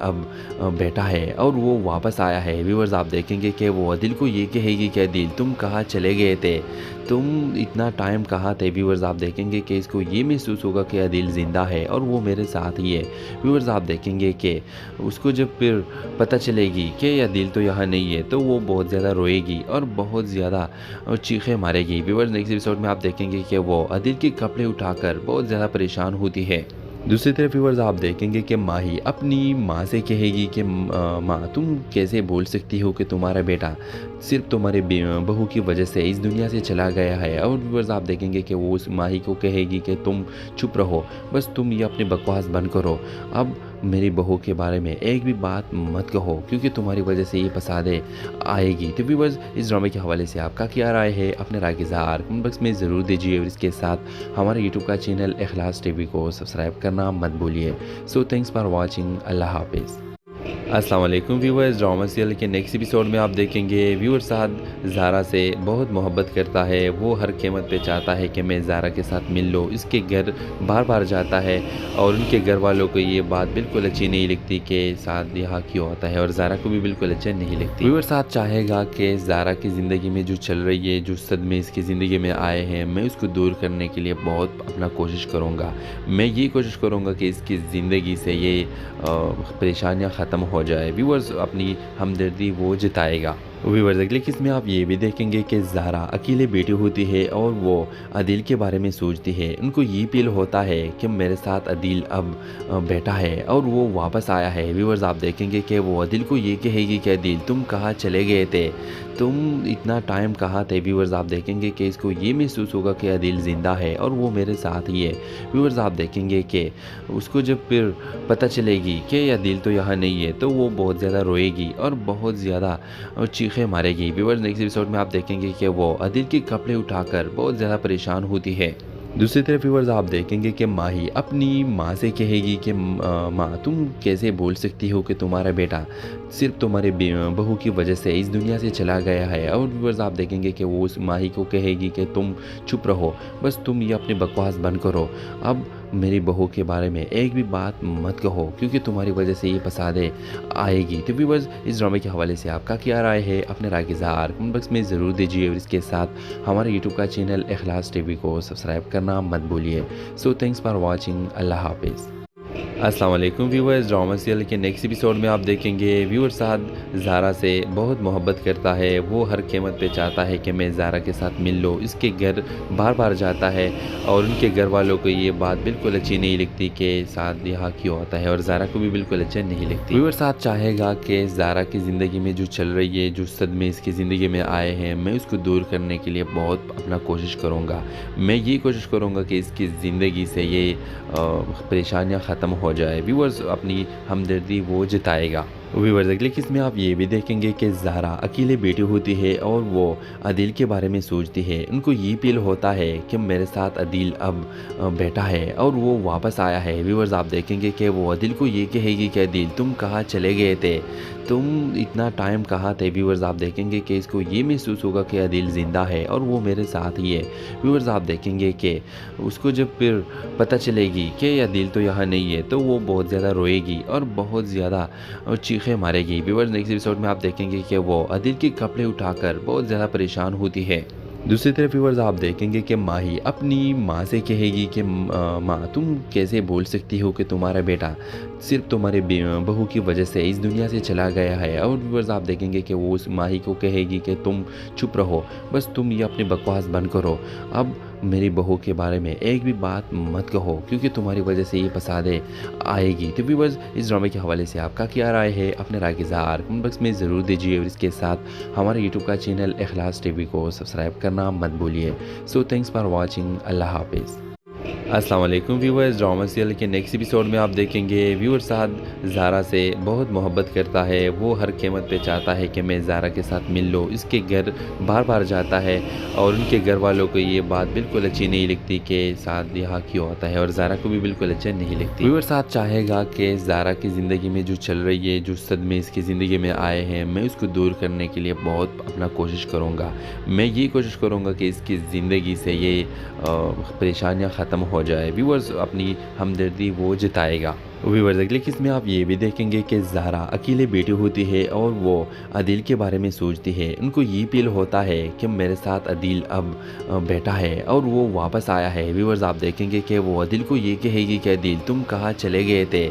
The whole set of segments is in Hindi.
अब बैठा है और वो वापस आया है। व्यूअर्स आप देखेंगे कि वो अदिल को ये कहेगी कि अदिल तुम कहाँ चले गए थे, तुम इतना टाइम कहाँ थे। व्यूअर्स आप देखेंगे कि इसको ये महसूस होगा कि अदिल ज़िंदा है और वो मेरे साथ ही है। व्यूअर्स आप देखेंगे कि उसको जब फिर पता चलेगी कि अदिल तो यहाँ नहीं है तो वो बहुत ज़्यादा रोएगी और बहुत ज़्यादा चीखें मारेगी। व्यूअर्स नेक्स्ट एपिसोड में आप देखेंगे कि वो अदिल के कपड़े उठाकर बहुत ज़्यादा परेशान होती है। दूसरी तरफ व्यूअर्स आप देखेंगे कि माही अपनी माँ से कहेगी कि माँ तुम कैसे बोल सकती हो कि तुम्हारा बेटा सिर्फ तुम्हारे बहू की वजह से इस दुनिया से चला गया है। और व्यूअर्स आप देखेंगे कि वो उस माही को कहेगी कि तुम चुप रहो, बस तुम ये अपनी बकवास बंद करो। अब मेरी बहू के बारे में एक भी बात मत कहो क्योंकि तुम्हारी वजह से ये फसादे आएगी। तो व्यूअर्स इस ड्रामे के हवाले से आपका क्या राय है, अपने राय की इज़हार कमेंट बॉक्स में ज़रूर दीजिए और इसके साथ हमारे यूट्यूब का चैनल इखलास टीवी को सब्सक्राइब करना मत भूलिए। So thanks for watching. अल्लाह हाफिज़। अस्सलाम वालेकुम व्यूअर्स, ड्रामा सीरियल के नेक्स्ट एपिसोड में आप देखेंगे व्यूअर साद ज़ारा से बहुत मोहब्बत करता है। वो हर कीमत पे चाहता है कि मैं ज़ारा के साथ मिल लो। इसके घर बार बार जाता है और उनके घर वालों को ये बात बिल्कुल अच्छी नहीं लगती कि साद यहाँ क्यों होता है और ज़ारा को भी बिल्कुल अच्छा नहीं लगती। व्यूअर साद चाहेगा कि ज़ारा की ज़िंदगी में जो चल रही है, जो सदमे इसकी ज़िंदगी में आए हैं, मैं उसको दूर करने के लिए बहुत अपना कोशिश करूँगा। मैं ये कोशिश करूँगा कि इसकी ज़िंदगी से ये परेशानियाँ ख़त्म हो जाए। व्यूअर्स अपनी हमदर्दी वो जताएगा। व्यूअर्स अगले किस्म में आप ये भी देखेंगे कि ज़ारा अकेले बैठी होती है और वो अदिल के बारे में सोचती है। उनको ये फील होता है कि मेरे साथ अदिल अब बैठा है और वो वापस आया है। व्यूअर्स आप देखेंगे कि वो अदिल को ये कहेगी कि अदिल तुम कहाँ चले गए थे, तुम इतना टाइम कहाँ थे। व्यूअर्स आप देखेंगे कि इसको ये महसूस होगा कि अदिल ज़िंदा है और वो मेरे साथ ही है। व्यूअर्स आप देखेंगे कि उसको जब फिर पता चलेगी कि अदिल तो यहाँ नहीं है तो वो बहुत ज़्यादा रोएगी और बहुत ज़्यादा चीखें मारेगी। व्यूअर्स नेक्स्ट एपिसोड में आप देखेंगे कि वो अदिल के कपड़े उठाकर बहुत ज़्यादा परेशान होती है। दूसरी तरफ व्यूअर्स आप देखेंगे कि माही अपनी माँ से कहेगी कि माँ तुम कैसे बोल सकती हो कि तुम्हारा बेटा सिर्फ तुम्हारे बहू की वजह से इस दुनिया से चला गया है। और व्यूअर्स आप देखेंगे कि वो उस माही को कहेगी कि तुम चुप रहो, बस तुम ये अपनी बकवास बंद करो। अब मेरी बहू के बारे में एक भी बात मत कहो क्योंकि तुम्हारी वजह से ये फसादे आएगी। तो व्यूअर्स इस ड्रामे के हवाले से आपका क्या राय है, अपने राय की इज़हार कमेंट बॉक्स में ज़रूर दीजिए और इसके साथ हमारे यूट्यूब का चैनल इखलास टीवी को सब्सक्राइब करना मत भूलिए। So thanks for watching. अल्लाह हाफिज़। अस्सलाम वालेकुम व्यूअर्स, ड्रामा सीरियल के नेक्स्ट एपिसोड में आप देखेंगे व्यूअर साद ज़ारा से बहुत मोहब्बत करता है। वो हर कीमत पे चाहता है कि मैं ज़ारा के साथ मिल लो। इसके घर बार बार जाता है और उनके घर वालों को ये बात बिल्कुल अच्छी नहीं लगती कि साद यहाँ क्यों होता है और ज़ारा को भी बिल्कुल अच्छा नहीं लगती। व्यूअर साद चाहेगा कि ज़ारा की ज़िंदगी में जो चल रही है, जो सदमे इसकी ज़िंदगी में आए हैं, मैं उसको दूर करने के लिए बहुत अपना कोशिश करूँगा। मैं ये कोशिश करूँगा कि इसकी ज़िंदगी से ये परेशानियाँ ख़त्म हो जाए। व्यूअर्स अपनी हमदर्दी वो जताएगा। व्यूअर्स अगले किस्म में आप ये भी देखेंगे कि ज़ारा अकेले बैठी होती है और वो अदिल के बारे में सोचती है। उनको ये फील होता है कि मेरे साथ अदिल अब बैठा है और वो वापस आया है। व्यूअर्स आप देखेंगे कि वो अदिल को ये कहेगी कि अदिल तुम कहाँ चले गए थे, तुम इतना टाइम कहाँ थे। व्यूअर्स आप देखेंगे कि इसको ये महसूस होगा कि अदिल ज़िंदा है और वो मेरे साथ ही है। व्यूअर्स आप देखेंगे कि उसको जब फिर पता चलेगी कि अदिल तो यहाँ नहीं है तो वो बहुत ज़्यादा रोएगी और बहुत ज़्यादा चीखें मारेगी। व्यूअर्स नेक्स्ट एपिसोड में आप देखेंगे कि वो अदिल के कपड़े उठाकर बहुत ज़्यादा परेशान होती है। दूसरी तरफ व्यूअर्स आप देखेंगे कि माही अपनी माँ से कहेगी कि माँ तुम कैसे बोल सकती हो कि तुम्हारा बेटा सिर्फ तुम्हारे बहू की वजह से इस दुनिया से चला गया है। और व्यूअर्स आप देखेंगे कि वो उस माही को कहेगी कि तुम चुप रहो, बस तुम ये अपनी बकवास बंद करो। अब मेरी बहू के बारे में एक भी बात मत कहो क्योंकि तुम्हारी वजह से ये फसादे आएगी। तो व्यूअर्स इस ड्रामे के हवाले से आपका क्या राय है, अपने राय की इज़हार कमेंट बॉक्स में ज़रूर दीजिए और इसके साथ हमारे यूट्यूब का चैनल इखलास टीवी को सब्सक्राइब करना मत भूलिए। So thanks for watching. अल्लाह हाफिज़। अस्सलाम वालेकुम व्यूअर्स, ड्रामा सीरियल के नेक्स्ट एपिसोड में आप देखेंगे व्यूअर साद ज़ारा से बहुत मोहब्बत करता है। वो हर कीमत पे चाहता है कि मैं ज़ारा के साथ मिल लो। इसके घर बार बार जाता है और उनके घर वालों को ये बात बिल्कुल अच्छी नहीं लगती कि साद यहाँ क्यों होता है और ज़ारा को भी बिल्कुल अच्छा नहीं लगती। व्यूअर साद चाहेगा कि ज़ारा की ज़िंदगी में जो चल रही है, जो सदमे इसकी ज़िंदगी में आए हैं, मैं उसको दूर करने के लिए बहुत अपना कोशिश करूँगा। मैं ये कोशिश करूँगा कि इसकी ज़िंदगी से ये परेशानियाँ ख़त्म हो जाए। व्यूअर्स अपनी हमदर्दी वो जताएगा। व्यूअर्स अगले किस में आप ये भी देखेंगे कि ज़ारा अकेले बेटी होती है और वो अदील के बारे में सोचती है। उनको ये फील होता है कि मेरे साथ अदील अब बेटा है और वो वापस आया है। व्यूअर्स आप देखेंगे कि वो अदील को ये कहेगी कि अदील तुम कहाँ चले गए थे,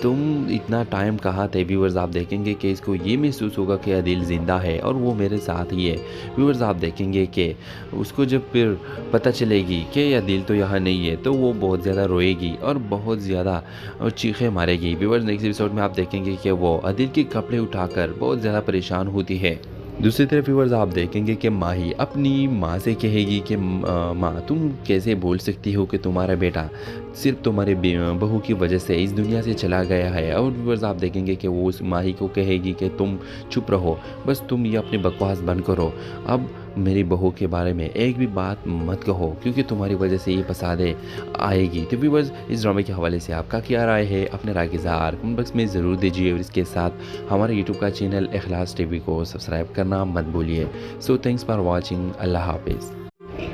तुम इतना टाइम कहाँ थे। व्यूअर्स आप देखेंगे कि इसको ये महसूस होगा कि अदील ज़िंदा है और वो मेरे साथ ही है। व्यूअर्स आप देखेंगे कि उसको जब फिर पता चलेगी कि अदील तो यहाँ नहीं है तो वो बहुत ज़्यादा रोएगी और बहुत ज़्यादा चीखें मारेगी। व्यूअर्स नेक्स्ट एपिसोड में आप देखेंगे कि वो अदील के कपड़े उठाकर बहुत ज़्यादा परेशान होती है। दूसरी तरफ व्यूअर्स आप देखेंगे कि माही अपनी माँ से कहेगी कि माँ तुम कैसे बोल सकती हो कि तुम्हारा बेटा सिर्फ तुम्हारे बहू की वजह से इस दुनिया से चला गया है। और व्यूअर्स आप देखेंगे कि वो उस माही को कहेगी कि तुम चुप रहो, बस तुम ये अपनी बकवास बंद करो, अब मेरी बहू के बारे में एक भी बात मत कहो क्योंकि तुम्हारी वजह से ये फसादे आएगी। तो व्यूअर्स इस ड्रामे के हवाले से आपका क्या राय है, अपने राय के इज़हार कमेंट बॉक्स में ज़रूर दीजिए और इसके साथ हमारे यूट्यूब का चैनल इखलास टीवी को सब्सक्राइब करना मत भूलिए। सो थैंक्स फॉर वॉचिंग, अल्लाह हाफिज़।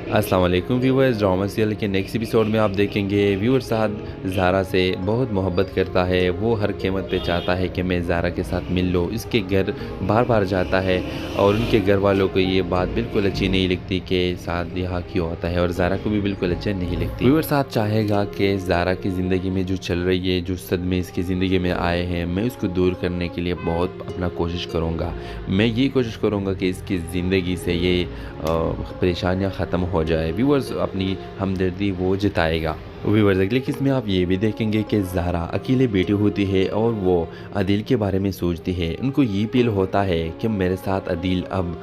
अस्सलाम वालेकुम व्यूअर्स, ड्रामा सीरियल के नेक्स्ट एपिसोड में आप देखेंगे व्यूअर साद ज़ारा से बहुत मोहब्बत करता है। वो हर कीमत पे चाहता है कि मैं ज़ारा के साथ मिल लो। इसके घर बार बार जाता है और उनके घर वालों को ये बात बिल्कुल अच्छी नहीं लगती कि साद यहाँ क्यों आता है और ज़ारा को भी बिल्कुल अच्छा नहीं लगती। व्यूअर साद चाहेगा कि ज़ारा की ज़िंदगी में जो चल रही है, जो सदमे इसकी ज़िंदगी में आए हैं, मैं उसको दूर करने के लिए बहुत अपना कोशिश करूँगा। मैं ये कोशिश करूँगा कि इसकी ज़िंदगी से ये परेशानियाँ ख़त्म हो जाए। व्यूअर्स अपनी हमदर्दी वो जताएगा। व्यूअर्स अगले किस में आप ये भी देखेंगे कि ज़ारा अकेले बेटी होती है और वो अदील के बारे में सोचती है। उनको ये फील होता है कि मेरे साथ अदील अब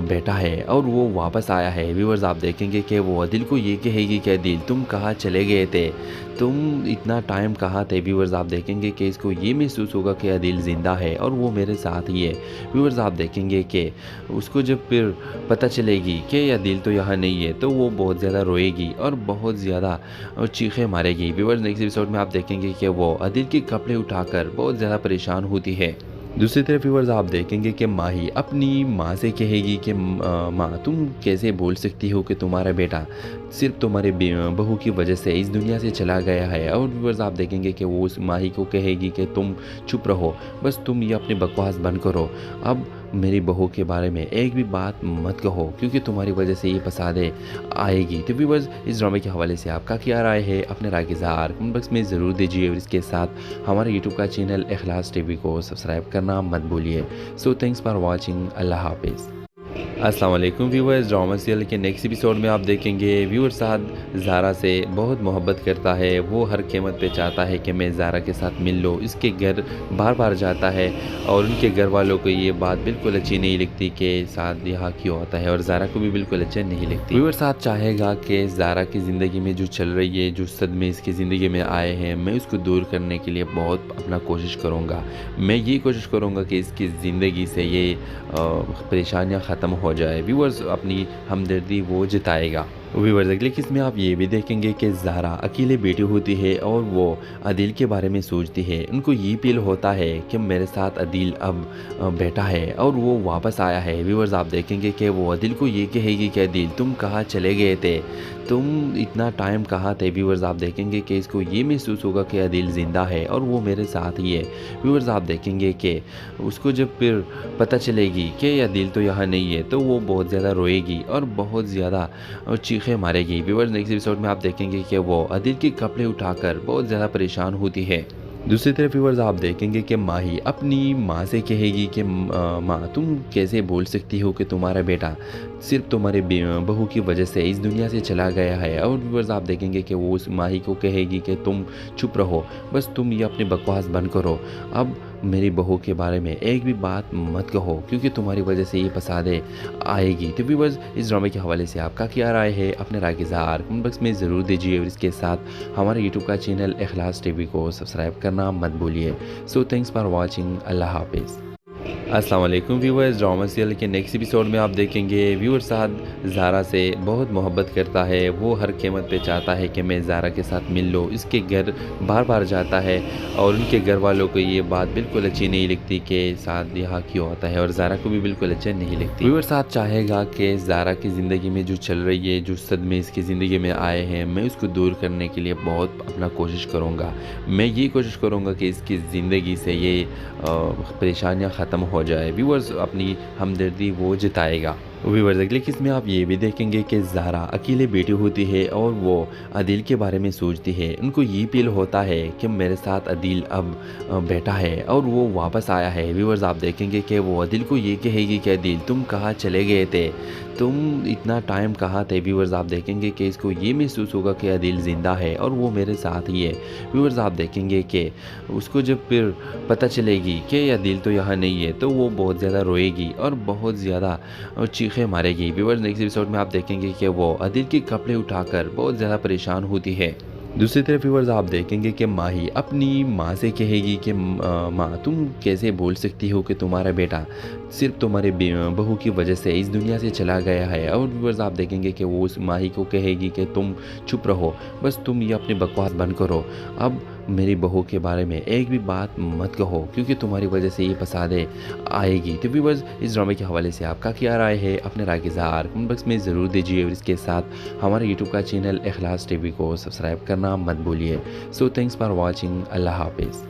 बेटा है और वो वापस आया है। व्यूअर्स आप देखेंगे कि वो अदील को ये कहेगी कि अदील तुम कहाँ चले गए थे, तुम इतना टाइम कहाँ थे। व्यूअर्स आप देखेंगे कि इसको ये महसूस होगा कि अदील ज़िंदा है और वो मेरे साथ ही है। व्यूअर्स आप देखेंगे कि उसको जब फिर पता चलेगी कि अदील तो यहाँ नहीं है तो वो बहुत ज़्यादा रोएगी और बहुत ज़्यादा चीखें मारेगी। व्यूअर्स नेक्स्ट एपिसोड में आप देखेंगे कि वो अदील के कपड़े उठाकर बहुत ज़्यादा परेशान होती है। दूसरी तरफ व्यूअर्स आप देखेंगे कि माही अपनी माँ से कहेगी कि माँ तुम कैसे बोल सकती हो कि तुम्हारा बेटा सिर्फ तुम्हारे बहू की वजह से इस दुनिया से चला गया है। और व्यूअर्स आप देखेंगे कि वो उस माही को कहेगी कि तुम चुप रहो, बस तुम ये अपनी बकवास बंद करो, अब मेरी बहू के बारे में एक भी बात मत कहो क्योंकि तुम्हारी वजह से ये फसादे आएगी। तो व्यूअर्स इस ड्रामे के हवाले से आपका क्या राय है, अपने राय के इज़हार कमेंट बॉक्स में ज़रूर दीजिए और इसके साथ हमारे यूट्यूब का चैनल इखलास टीवी को सब्सक्राइब करना मत भूलिए। सो थैंक्स फॉर वॉचिंग, अल्लाह हाफिज़। अस्सलाम वालेकुम व्यूअर्स, ड्रामा सीरियल के नेक्स्ट एपिसोड में आप देखेंगे व्यूअर साद ज़ारा से बहुत मोहब्बत करता है। वो हर कीमत पे चाहता है कि मैं ज़ारा के साथ मिल लो। इसके घर बार बार जाता है और उनके घर वालों को ये बात बिल्कुल अच्छी नहीं लगती कि साद यहाँ क्यों आता है और ज़ारा को भी बिल्कुल अच्छा नहीं लगती। व्यूअर साद चाहेगा कि ज़ारा की ज़िंदगी में जो चल रही है, जो सदमे इसकी ज़िंदगी में आए हैं, मैं उसको दूर करने के लिए बहुत अपना कोशिश करूँगा। मैं ये कोशिश करूँगा कि इसकी ज़िंदगी से ये परेशानियाँ ख़त्म हो जाए। व्यूअर्स अपनी हमदर्दी वो जताएगा। व्यूअर्स अगले किस में आप ये भी देखेंगे कि ज़ारा अकेले बेटी होती है और वो अदील के बारे में सोचती है। उनको ये फील होता है कि मेरे साथ अदील अब बेटा है और वो वापस आया है। व्यूअर्स आप देखेंगे कि वो अदील को ये कहेगी कि अदील तुम कहाँ चले गए थे, तुम इतना टाइम कहाँ थे। व्यूअर्स आप देखेंगे कि इसको ये महसूस होगा कि अदील ज़िंदा है और वो मेरे साथ ही है। व्यूअर्स आप देखेंगे कि उसको जब फिर पता चलेगी कि अदील तो यहाँ नहीं है तो वो बहुत ज़्यादा रोएगी और बहुत ज़्यादा चीखें मारेगी। व्यूअर्स नेक्स्ट एपिसोड में आप देखेंगे कि वो अदील के कपड़े उठाकर बहुत ज़्यादा परेशान होती है। दूसरी तरफ व्यूअर्स आप देखेंगे कि माही अपनी माँ से कहेगी कि माँ तुम कैसे बोल सकती हो कि तुम्हारा बेटा सिर्फ तुम्हारे बहू की वजह से इस दुनिया से चला गया है। और व्यूअर्स आप देखेंगे कि वो उस माही को कहेगी कि तुम चुप रहो, बस तुम ये अपनी बकवास बंद करो, अब मेरी बहू के बारे में एक भी बात मत कहो क्योंकि तुम्हारी वजह से ये फसादे आएगी। तो व्यूअर्स इस ड्रामे के हवाले से आपका क्या राय है, अपने राय के इज़हार कमेंट बॉक्स में ज़रूर दीजिए और इसके साथ हमारे यूट्यूब का चैनल इखलास टीवी को सब्सक्राइब करना मत भूलिए। सो थैंक्स फॉर वॉचिंग, अल्लाह हाफिज़। अस्सलाम वालेकुम व्यूअर्स, ड्रामा सीरियल के नेक्स्ट एपिसोड में आप देखेंगे व्यूअर साद ज़ारा से बहुत मोहब्बत करता है। वो हर कीमत पे चाहता है कि मैं ज़ारा के साथ मिल लूँ। इसके घर बार बार जाता है और उनके घर वालों को ये बात बिल्कुल अच्छी नहीं लगती कि साद यहाँ क्यों आता है और ज़ारा को भी बिल्कुल अच्छा नहीं लगती। व्यूअर साद चाहेगा कि ज़ारा की ज़िंदगी में जो चल रही है, जो सदमे इसकी ज़िंदगी में आए हैं, मैं उसको दूर करने के लिए बहुत अपना कोशिश करूँगा। मैं ये कोशिश करूँगा कि इसकी ज़िंदगी से ये परेशानियाँ ख़त्म हो जाए। व्यूअर्स अपनी हमदर्दी वो जताएगा। व्यूअर्स अगले किस्म में आप ये भी देखेंगे कि ज़ारा अकेले बेटी होती है और वो अदील के बारे में सोचती है। उनको ये फील होता है कि मेरे साथ अदील अब बैठा है और वो वापस आया है। व्यूअर्स आप देखेंगे कि वो अदील को ये कहेगी कि अदील तुम कहाँ चले गए थे, तुम इतना टाइम कहाँ थे। व्यूअर्स आप देखेंगे कि इसको ये महसूस होगा कि अदील ज़िंदा है और वो मेरे साथ ही है। व्यूअर्स आप देखेंगे कि उसको जब फिर पता चलेगी कि अदील तो यहाँ नहीं है तो वो बहुत ज़्यादा रोएगी और बहुत ज़्यादा चीखें मारेगी। व्यूअर्स नेक्स्ट एपिसोड में आप देखेंगे कि वो अदील के कपड़े उठाकर बहुत ज़्यादा परेशान होती है। दूसरी तरफ व्यूअर्स आप देखेंगे कि माही अपनी माँ से कहेगी कि माँ तुम कैसे बोल सकती हो कि तुम्हारा बेटा सिर्फ तुम्हारे बहू की वजह से इस दुनिया से चला गया है। और व्यूअर्स आप देखेंगे कि वो उस माही को कहेगी कि तुम चुप रहो, बस तुम ये अपनी बकवास बंद करो, अब मेरी बहू के बारे में एक भी बात मत कहो क्योंकि तुम्हारी वजह से ये फसादे आएगी। तो व्यूअर्स इस ड्रामे के हवाले से आपका क्या राय है, अपने राय के इज़हार कमेंट बॉक्स में ज़रूर दीजिए और इसके साथ हमारे यूट्यूब का चैनल इखलास टीवी को सब्सक्राइब करना मत भूलिए। सो थैंक्स फॉर वॉचिंग, अल्लाह हाफिज़।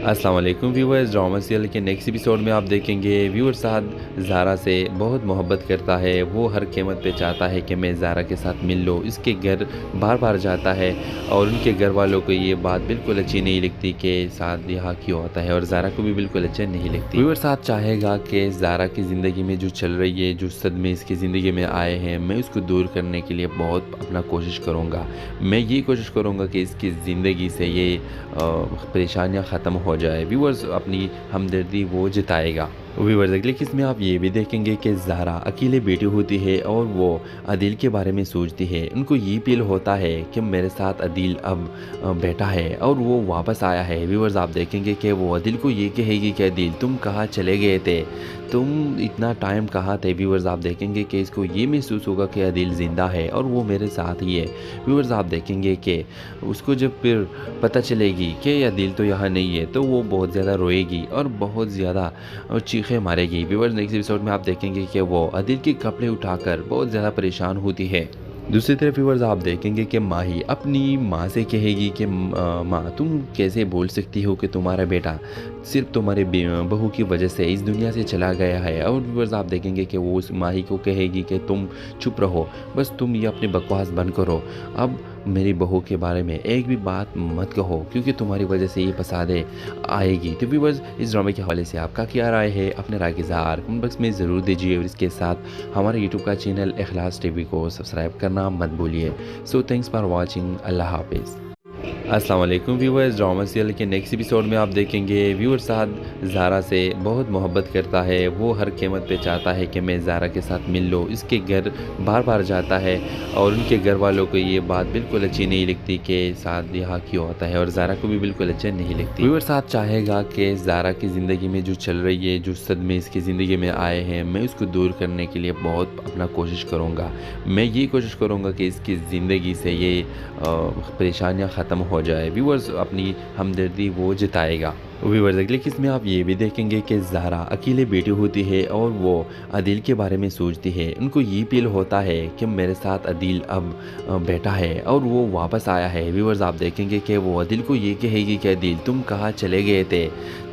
अस्सलाम वालेकुम व्यूअर्स, ड्रामा सीरियल के नेक्स्ट एपिसोड में आप देखेंगे व्यूअर साद ज़ारा से बहुत मोहब्बत करता है। वो हर कीमत पे चाहता है कि मैं ज़ारा के साथ मिल लूँ। इसके घर बार बार जाता है और उनके घर वालों को ये बात बिल्कुल अच्छी नहीं लगती कि साद यहाँ क्यों आता है और ज़ारा को भी बिल्कुल अच्छा नहीं लगती। व्यूअर साद चाहेगा कि ज़ारा की ज़िंदगी में जो चल रही है, जो सदमे इसकी ज़िंदगी में आए हैं, मैं उसको दूर करने के लिए बहुत अपना कोशिश करूँगा। मैं ये कोशिश करूँगा कि इसकी ज़िंदगी से ये परेशानियाँ ख़त्म हो जाए। व्यूअर्स अपनी हमदर्दी वो जताएगा। व्यूअर्स अगले किस्म में आप ये भी देखेंगे कि ज़ारा अकेले बेटी होती है और वो अदील के बारे में सोचती है। उनको ये फील होता है कि मेरे साथ अदील अब बैठा है और वो वापस आया है। व्यूअर्स आप देखेंगे कि वो अदील को ये कहेगी कि अदील तुम कहाँ चले गए थे, तुम इतना टाइम कहाँ थे। व्यूअर्स आप देखेंगे कि इसको ये महसूस होगा कि अदील ज़िंदा है और वो मेरे साथ ही है। व्यूअर्स आप देखेंगे कि उसको जब फिर पता चलेगी कि अदील तो यहाँ नहीं है तो वो बहुत ज़्यादा रोएगी और बहुत ज़्यादा चीखें मारेगी। व्यूअर्स नेक्स्ट एपिसोड में आप देखेंगे कि वो अदील के कपड़े उठाकर बहुत ज़्यादा परेशान होती है। दूसरी तरफ व्यूअर्स आप देखेंगे कि माही अपनी माँ से कहेगी कि माँ तुम कैसे बोल सकती हो कि तुम्हारा बेटा सिर्फ तुम्हारे बहू की वजह से इस दुनिया से चला गया है। और व्यूअर्स आप देखेंगे कि वो उस माही को कहेगी कि तुम चुप रहो, बस तुम ये अपनी बकवास बंद करो, अब मेरी बहू के बारे में एक भी बात मत कहो क्योंकि तुम्हारी वजह से ये फसादे आएगी। तो व्यूअर्स इस ड्रामे के हवाले से आपका क्या राय है, अपने राय के इज़हार कमेंट बॉक्स में ज़रूर दीजिए और इसके साथ हमारे यूट्यूब का चैनल इखलास टीवी को सब्सक्राइब करना मत भूलिए। सो थैंक्स फॉर वॉचिंग, अल्लाह हाफिज़। अस्सलाम वालेकुम व्यूअर्स, ड्रामा सीरियल के नेक्स्ट एपिसोड में आप देखेंगे व्यूअर साद ज़ारा से बहुत मोहब्बत करता है। वो हर कीमत पे चाहता है कि मैं ज़ारा के साथ मिल लूँ। इसके घर बार बार जाता है और उनके घर वालों को ये बात बिल्कुल अच्छी नहीं लगती कि साद यहाँ क्यों आता है और ज़ारा को भी बिल्कुल अच्छा नहीं लगती। व्यूअर साद चाहेगा कि ज़ारा की ज़िंदगी में जो चल रही है, जो सदमे इसकी ज़िंदगी में आए हैं, मैं उसको दूर करने के लिए बहुत अपना कोशिश करूँगा। मैं ये कोशिश करूँगा कि इसकी ज़िंदगी से ये परेशानियाँ ख़त्म हो जाए। व्यूअर्स अपनी हमदर्दी वो जताएगा। व्यूअर्स अगले किस्म में आप ये भी देखेंगे कि ज़ारा अकेले बेटी होती है और वो अदील के बारे में सोचती है। उनको ये फील होता है कि मेरे साथ अदील अब बैठा है और वो वापस आया है। व्यूअर्स आप देखेंगे कि वो अदील को ये कहेगी कि अदील तुम कहाँ चले गए थे,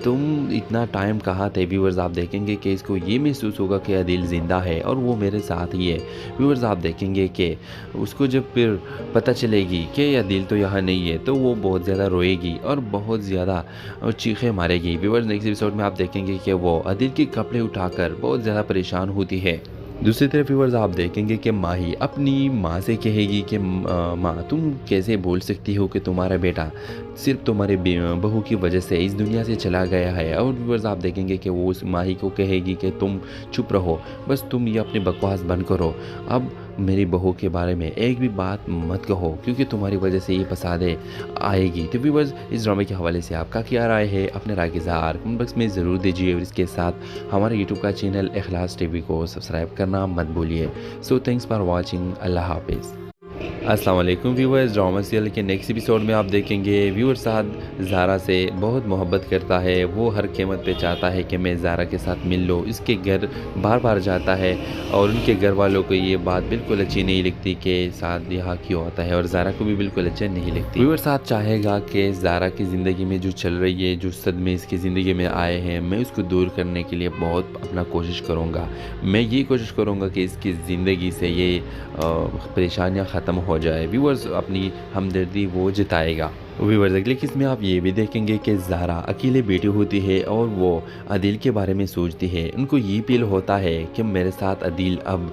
तुम इतना टाइम कहाँ थे। व्यूअर्स आप देखेंगे कि इसको ये महसूस होगा कि अदील ज़िंदा है और वो मेरे साथ ही है। व्यूअर्स आप देखेंगे कि उसको जब फिर पता चलेगी कि अदील तो यहाँ नहीं है तो वो बहुत ज़्यादा रोएगी और बहुत ज़्यादा चीखें मारेगी। व्यूअर्स नेक्स्ट एपिसोड में आप देखेंगे कि वो अदील के कपड़े उठाकर बहुत ज़्यादा परेशान होती है। दूसरी तरफ व्यूअर्स आप देखेंगे कि माही अपनी माँ से कहेगी कि माँ तुम कैसे बोल सकती हो कि तुम्हारा बेटा सिर्फ तुम्हारे बहू की वजह से इस दुनिया से चला गया है। और व्यूअर्स आप देखेंगे कि वो उस माही को कहेगी कि तुम चुप रहो, बस तुम ये अपनी बकवास बंद करो, अब मेरी बहू के बारे में एक भी बात मत कहो क्योंकि तुम्हारी वजह से ये फसादे आएगी। तो व्यूअर्स, इस ड्रामे के हवाले से आपका क्या राय है? अपने राय के इज़हार कमेंट बॉक्स में ज़रूर दीजिए और इसके साथ हमारे यूट्यूब का चैनल इखलास टीवी को सब्सक्राइब करना मत भूलिए। So thanks for watching. अल्लाह हाफिज़। अस्सलाम वालेकुम व्यूअर्स, ड्रामा सीरियल के नेक्स्ट एपिसोड में आप देखेंगे व्यूअर साद ज़ारा से बहुत मोहब्बत करता है। वो हर कीमत पे चाहता है कि मैं ज़ारा के साथ मिल लूँ। इसके घर बार बार जाता है और उनके घर वालों को ये बात बिल्कुल अच्छी नहीं लगती कि साद यहाँ क्यों आता है और ज़ारा को भी बिल्कुल अच्छा नहीं लगती। व्यूअर साद चाहेगा कि ज़ारा की ज़िंदगी में जो चल रही है, जो सदमे इसकी ज़िंदगी में आए हैं, मैं उसको दूर करने के लिए बहुत अपना कोशिश करूँगा। मैं ये कोशिश करूँगा कि इसकी ज़िंदगी से ये परेशानियाँ ख़त्म हो जाए। व्यूअर्स, अपनी हमदर्दी वो जताएगा। व्यूअर्स, अगले किस्म में आप ये भी देखेंगे कि ज़ारा अकेले बेटी होती है और वो अदील के बारे में सोचती है। उनको ये फील होता है कि मेरे साथ अदील अब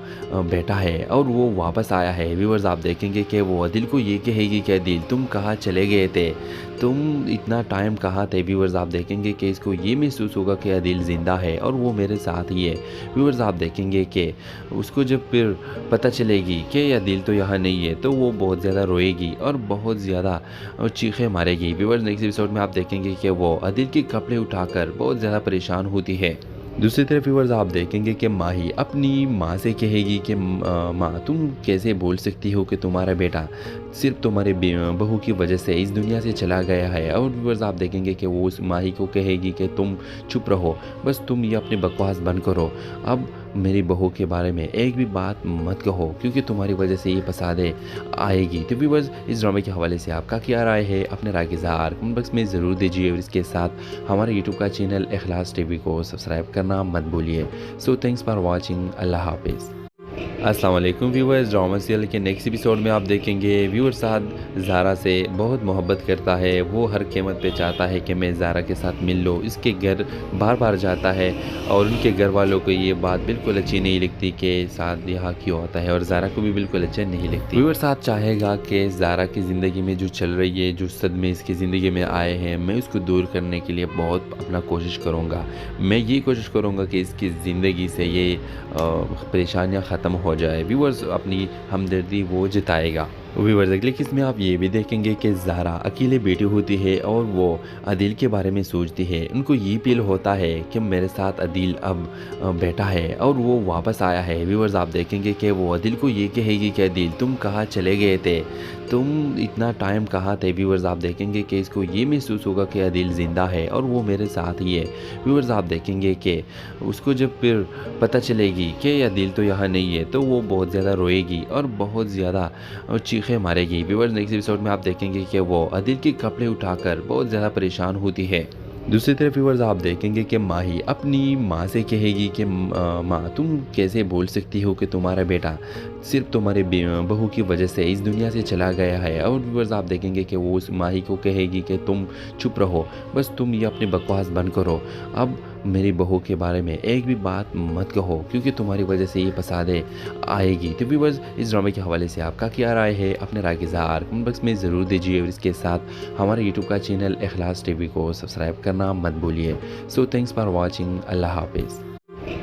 बैठा है और वो वापस आया है। व्यूअर्स, आप देखेंगे कि वो अदील को ये कहेगी कि अदील तुम कहाँ चले गए थे, तुम इतना टाइम कहाँ थे। व्यूअर्स, आप देखेंगे कि इसको ये महसूस होगा कि अदील ज़िंदा है और वो मेरे साथ ही है। व्यूअर्स, आप देखेंगे कि उसको जब फिर पता चलेगी कि अदील तो यहाँ नहीं है तो वो बहुत ज़्यादा रोएगी और बहुत ज़्यादा चीखें मारेगी। व्यूअर्स, नेक्स्ट एपिसोड में आप देखेंगे कि वो अदील के कपड़े उठाकर बहुत ज़्यादा परेशान होती है। दूसरी तरफ व्यूअर्स, आप देखेंगे कि माही अपनी माँ से कहेगी कि माँ तुम कैसे बोल सकती हो कि तुम्हारा बेटा सिर्फ तुम्हारे बहू की वजह से इस दुनिया से चला गया है। और व्यूअर्स, आप देखेंगे कि वो उस माही को कहेगी कि तुम चुप रहो, बस तुम ये अपनी बकवास बंद करो। अब मेरी बहू के बारे में एक भी बात मत कहो क्योंकि तुम्हारी वजह से ये फसादे आएगी। तो व्यूअर्स, इस ड्रामे के हवाले से आपका क्या राय है? अपने राय के इज़हार कमेंट बॉक्स में ज़रूर दीजिए और इसके साथ हमारे यूट्यूब का चैनल इखलास टीवी को सब्सक्राइब करना मत भूलिए। So thanks for watching. अल्लाह हाफिज़। अस्सलाम वालेकुम व्यूअर्स, ड्रामा सीरियल के नेक्स्ट एपिसोड में आप देखेंगे व्यूअर साद ज़ारा से बहुत मोहब्बत करता है। वो हर कीमत पे चाहता है कि मैं ज़ारा के साथ मिल लूँ। इसके घर बार बार जाता है और उनके घर वालों को ये बात बिल्कुल अच्छी नहीं लगती कि साद यहाँ क्यों आता है और ज़ारा को भी बिल्कुल अच्छा नहीं लगती। व्यूअर साद चाहेगा कि ज़ारा की ज़िंदगी में जो चल रही है, जो सदमे इसकी ज़िंदगी में आए हैं, मैं उसको दूर करने के लिए बहुत अपना कोशिश करूँगा। मैं ये कोशिश करूँगा कि इसकी ज़िंदगी से ये परेशानियाँ ख़त्म हो जाए। व्यूअर्स, अपनी हमदर्दी वो जताएगा। व्यूअर्स, अगले किस्म में आप ये भी देखेंगे कि ज़ारा अकेले बेटी होती है और वो अदील के बारे में सोचती है। उनको ये फील होता है कि मेरे साथ अदील अब बैठा है और वो वापस आया है। व्यूअर्स, आप देखेंगे कि वो अदील को ये कहेगी कि अदील तुम कहाँ चले गए थे, तुम इतना टाइम कहाँ थे। व्यूअर्स, आप देखेंगे कि इसको ये महसूस होगा कि अदील ज़िंदा है और वो मेरे साथ ही है। व्यूअर्स, आप देखेंगे कि उसको जब फिर पता चलेगी कि अदील तो यहाँ नहीं है तो वो बहुत ज़्यादा रोएगी और बहुत ज़्यादा चीखें मारेगी। व्यूअर्स, नेक्स्ट एपिसोड में आप देखेंगे कि वो अदील के कपड़े उठाकर बहुत ज़्यादा परेशान होती है। दूसरी तरफ व्यूअर्स, आप देखेंगे कि माही अपनी माँ से कहेगी कि माँ तुम कैसे बोल सकती हो कि तुम्हारा बेटा सिर्फ तुम्हारे बहू की वजह से इस दुनिया से चला गया है। और व्यूअर्स, आप देखेंगे कि वो उस माही को कहेगी कि तुम चुप रहो, बस तुम ये अपनी बकवास बंद करो। अब मेरी बहू के बारे में एक भी बात मत कहो क्योंकि तुम्हारी वजह से ये फसादे आएगी। तो व्यूअर्स, इस ड्रामे के हवाले से आपका क्या राय है? अपने राय के इज़हार कमेंट बॉक्स में ज़रूर दीजिए और इसके साथ हमारे यूट्यूब का चैनल इखलास टीवी को सब्सक्राइब करना मत भूलिए। So thanks for watching. अल्लाह हाफिज़।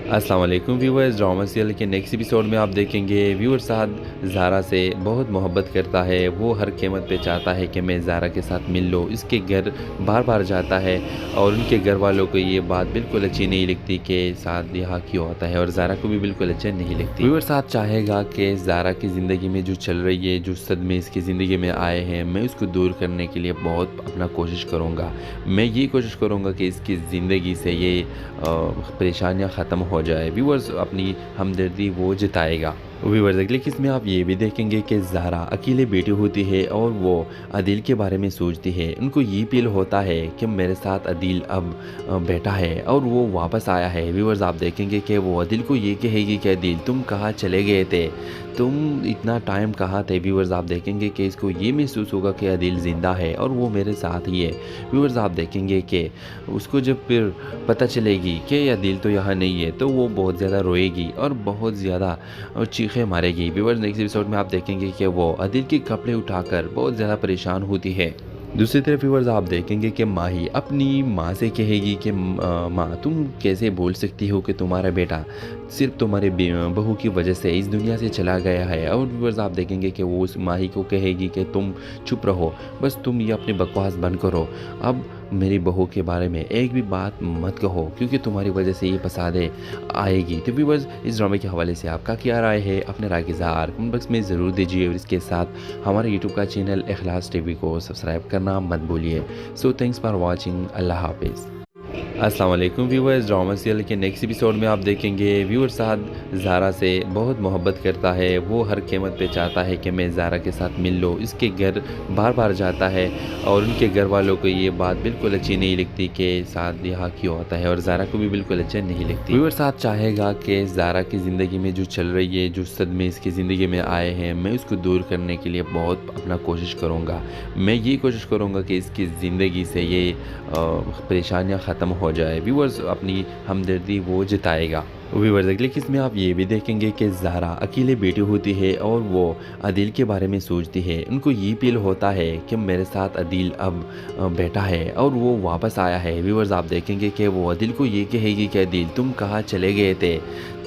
अस्सलाम वालेकुम व्यूअर्स, ड्रामा सीरियल के नेक्स्ट एपिसोड में आप देखेंगे व्यूअर साद ज़ारा से बहुत मोहब्बत करता है। वो हर कीमत पे चाहता है कि मैं ज़ारा के साथ मिल लूँ। इसके घर बार बार जाता है और उनके घर वालों को ये बात बिल्कुल अच्छी नहीं लगती कि साद यहाँ क्यों आता है और ज़ारा को भी बिल्कुल अच्छा नहीं लगती। व्यूअर साद चाहेगा कि ज़ारा की ज़िंदगी में जो चल रही है, जो सदमे इसकी ज़िंदगी में आए हैं, मैं उसको दूर करने के लिए बहुत अपना कोशिश करूँगा। मैं ये कोशिश करूँगा कि इसकी ज़िंदगी से ये परेशानियाँ ख़त्म हो जाए। व्यूअर्स, अपनी हमदर्दी वो जताएगा। व्यूअर्स, अगले किस्म में आप ये भी देखेंगे कि ज़ारा अकेले बेटी होती है और वो अदील के बारे में सोचती है। उनको ये फील होता है कि मेरे साथ अदील अब बैठा है और वो वापस आया है। व्यूअर्स, आप देखेंगे कि वो अदील को ये कहेगी कि अदील तुम कहाँ चले गए थे, तुम इतना टाइम कहाँ थे। व्यूअर्स, आप देखेंगे कि इसको ये महसूस होगा कि अदील ज़िंदा है और वो मेरे साथ ही है। व्यूअर्स, आप देखेंगे कि उसको जब फिर पता चलेगी कि अदील तो यहाँ नहीं है तो वो बहुत ज़्यादा रोएगी और बहुत ज़्यादा चीखें मारेगी। व्यूअर्स, नेक्स्ट एपिसोड में आप देखेंगे कि वो अदील के कपड़े उठाकर बहुत ज़्यादा परेशान होती है। दूसरी तरफ व्यूअर्स आप देखेंगे कि माही अपनी माँ से कहेगी कि माँ तुम कैसे बोल सकती हो कि तुम्हारा बेटा सिर्फ तुम्हारे बहू की वजह से इस दुनिया से चला गया है। और व्यूअर्स आप देखेंगे कि वो उस माही को कहेगी कि तुम चुप रहो, बस तुम ये अपनी बकवास बंद करो। अब मेरी बहू के बारे में एक भी बात मत कहो क्योंकि तुम्हारी वजह से ये फसादे आएगी। तो व्यूअर्स इस ड्रामे के हवाले से आपका क्या राय है, अपने राय की इज़हार कमेंट बॉक्स में ज़रूर दीजिए और इसके साथ हमारे यूट्यूब का चैनल इखलास टीवी को सब्सक्राइब करना मत भूलिए। So thanks for watching. अल्लाह हाफिज़। अस्सलाम वालेकुम व्यूअर्स, ड्रामा सीरियल के नेक्स्ट एपिसोड में आप देखेंगे व्यूअर साद ज़ारा से बहुत मोहब्बत करता है। वो हर कीमत पे चाहता है कि मैं ज़ारा के साथ मिल लो। इसके घर बार बार जाता है और उनके घर वालों को ये बात बिल्कुल अच्छी नहीं लगती कि साद यहाँ क्यों आता है और ज़ारा को भी बिल्कुल अच्छा नहीं लगती। व्यूअर साद चाहेगा कि ज़ारा की ज़िंदगी में जो चल रही है, जो सदमे इसकी ज़िंदगी में आए हैं, मैं उसको दूर करने के लिए बहुत अपना कोशिश करूँगा। मैं ये कोशिश करूँगा कि इसकी ज़िंदगी से ये परेशानियाँ ख़त्म हो जाए। व्यूअर्स अपनी हमदर्दी वो जताएगा। व्यूअर्स अगले किस में आप ये भी देखेंगे कि ज़ारा अकेले बेटी होती है और वो अदील के बारे में सोचती है। उनको ये फील होता है कि मेरे साथ अदील अब बैठा है और वो वापस आया है। व्यूअर्स आप देखेंगे कि वो अदील को ये कहेगी कि अदील तुम कहाँ चले गए थे,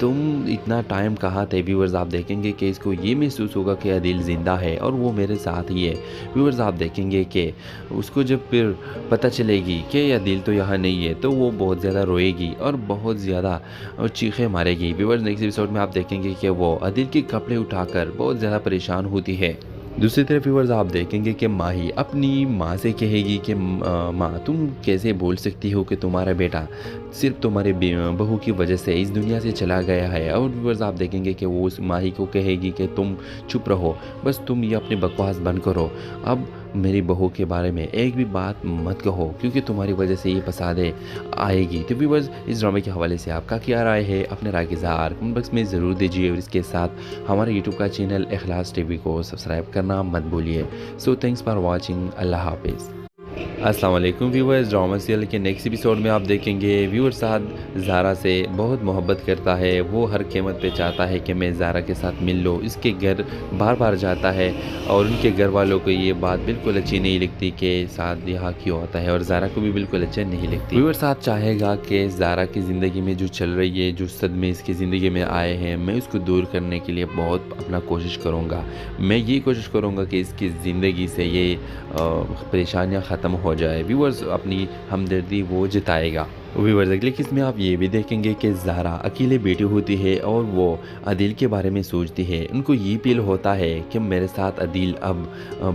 तुम इतना टाइम कहाँ थे। व्यूअर्स आप देखेंगे कि इसको ये महसूस होगा कि अदील ज़िंदा है और वो मेरे साथ ही है। व्यूअर्स आप देखेंगे कि उसको जब फिर पता चलेगी कि अदील तो यहाँ नहीं है तो वो बहुत ज़्यादा रोएगी और बहुत ज़्यादा चीखें मारेगी। व्यूअर्स नेक्स्ट एपिसोड में आप देखेंगे कि वो अदील के कपड़े उठाकर बहुत ज़्यादा परेशान होती है। दूसरी तरफ व्यूअर्स आप देखेंगे कि माही अपनी माँ से कहेगी कि माँ तुम कैसे बोल सकती हो कि तुम्हारा बेटा सिर्फ तुम्हारे बहू की वजह से इस दुनिया से चला गया है। और व्यूअर्स आप देखेंगे कि वो उस माही को कहेगी कि तुम चुप रहो, बस तुम ये अपनी बकवास बंद करो। अब मेरी बहू के बारे में एक भी बात मत कहो क्योंकि तुम्हारी वजह से ये फसादे आएगी। तो व्यूअर्स इस ड्रामे के हवाले से आपका क्या राय है, अपने राय की इज़हार कमेंट बॉक्स में ज़रूर दीजिए और इसके साथ हमारे यूट्यूब का चैनल इखलास टीवी को सब्सक्राइब करना मत भूलिए। So thanks for watching. अल्लाह हाफिज़। अस्सलाम वालेकुम व्यूअर्स, ड्रामा सीरियल के नेक्स्ट एपिसोड में आप देखेंगे व्यूअर साद ज़ारा से बहुत मोहब्बत करता है। वो हर कीमत पे चाहता है कि मैं ज़ारा के साथ मिल लो। इसके घर बार बार जाता है और उनके घर वालों को ये बात बिल्कुल अच्छी नहीं लगती कि साद यहाँ क्यों आता है और ज़ारा को भी बिल्कुल अच्छा नहीं लगती। व्यूअर साद चाहेगा कि ज़ारा की ज़िंदगी में जो चल रही है, जो सदमे इसकी ज़िंदगी में आए हैं, मैं उसको दूर करने के लिए बहुत अपना कोशिश करूँगा। मैं ये कोशिश करूँगा कि इसकी ज़िंदगी से ये परेशानियाँ ख़त्म हो जाए। व्यूअर्स अपनी हमदर्दी वो जताएगा। व्यूअर्स अगले किस में आप ये भी देखेंगे कि ज़ारा अकेले बेटी होती है और वो अदील के बारे में सोचती है। उनको ये फील होता है कि मेरे साथ अदील अब